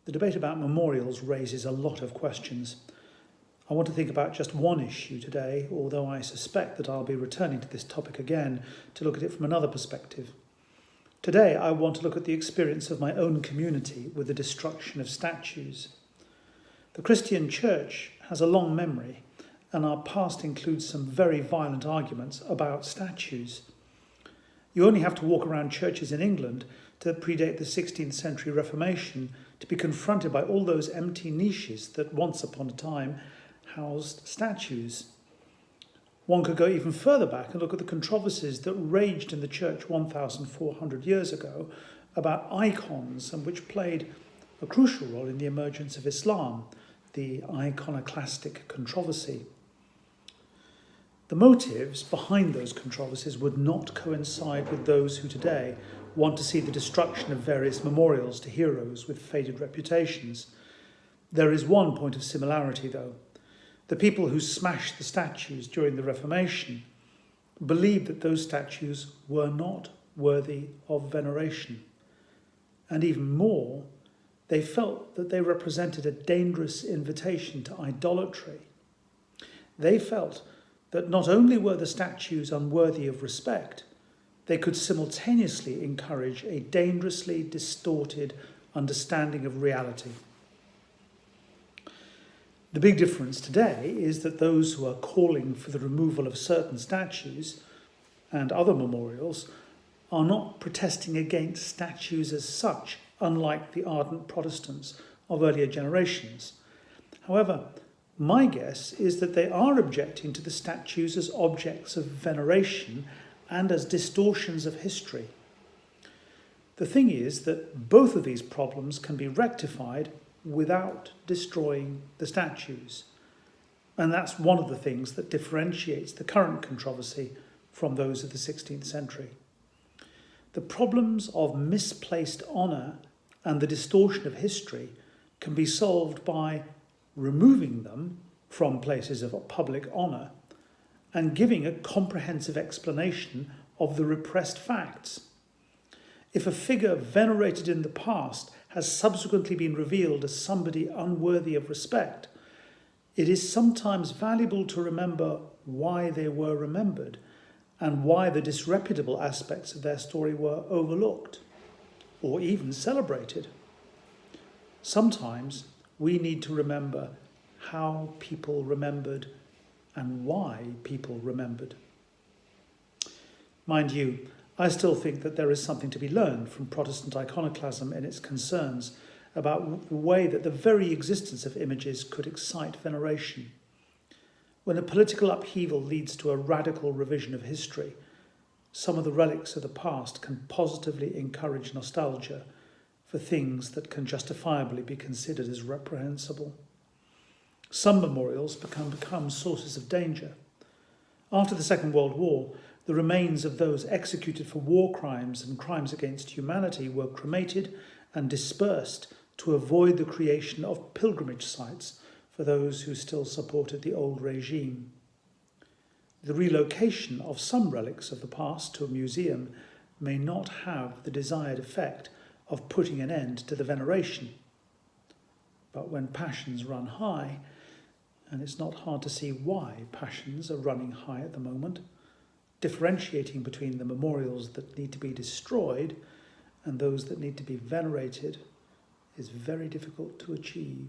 The debate about memorials raises a lot of questions. I want to think about just one issue today, although I suspect that I'll be returning to this topic again to look at it from another perspective. Today, I want to look at the experience of my own community with the destruction of statues. The Christian Church has a long memory, and our past includes some very violent arguments about statues. You only have to walk around churches in England to predate the 16th century Reformation to be confronted by all those empty niches that once upon a time housed statues. One could go even further back and look at the controversies that raged in the church 1,400 years ago about icons, and which played a crucial role in the emergence of Islam, the iconoclastic controversy. The motives behind those controversies would not coincide with those who today want to see the destruction of various memorials to heroes with faded reputations. There is one point of similarity, though. The people who smashed the statues during the Reformation believed that those statues were not worthy of veneration. And even more, they felt that they represented a dangerous invitation to idolatry. They felt that not only were the statues unworthy of respect, they could simultaneously encourage a dangerously distorted understanding of reality. The big difference today is that those who are calling for the removal of certain statues and other memorials are not protesting against statues as such, unlike the ardent Protestants of earlier generations. However, my guess is that they are objecting to the statues as objects of veneration and as distortions of history. The thing is that both of these problems can be rectified without destroying the statues. And that's one of the things that differentiates the current controversy from those of the 16th century. The problems of misplaced honour and the distortion of history can be solved by removing them from places of public honour and giving a comprehensive explanation of the repressed facts. If a figure venerated in the past has subsequently been revealed as somebody unworthy of respect, it is sometimes valuable to remember why they were remembered and why the disreputable aspects of their story were overlooked or even celebrated. Sometimes we need to remember how people remembered and why people remembered. Mind you, I still think that there is something to be learned from Protestant iconoclasm in its concerns about the way that the very existence of images could excite veneration. When a political upheaval leads to a radical revision of history, some of the relics of the past can positively encourage nostalgia for things that can justifiably be considered as reprehensible. Some memorials become sources of danger. After the Second World War, the remains of those executed for war crimes and crimes against humanity were cremated and dispersed to avoid the creation of pilgrimage sites for those who still supported the old regime. The relocation of some relics of the past to a museum may not have the desired effect of putting an end to the veneration. But when passions run high, and it's not hard to see why passions are running high at the moment, differentiating between the memorials that need to be destroyed and those that need to be venerated is very difficult to achieve.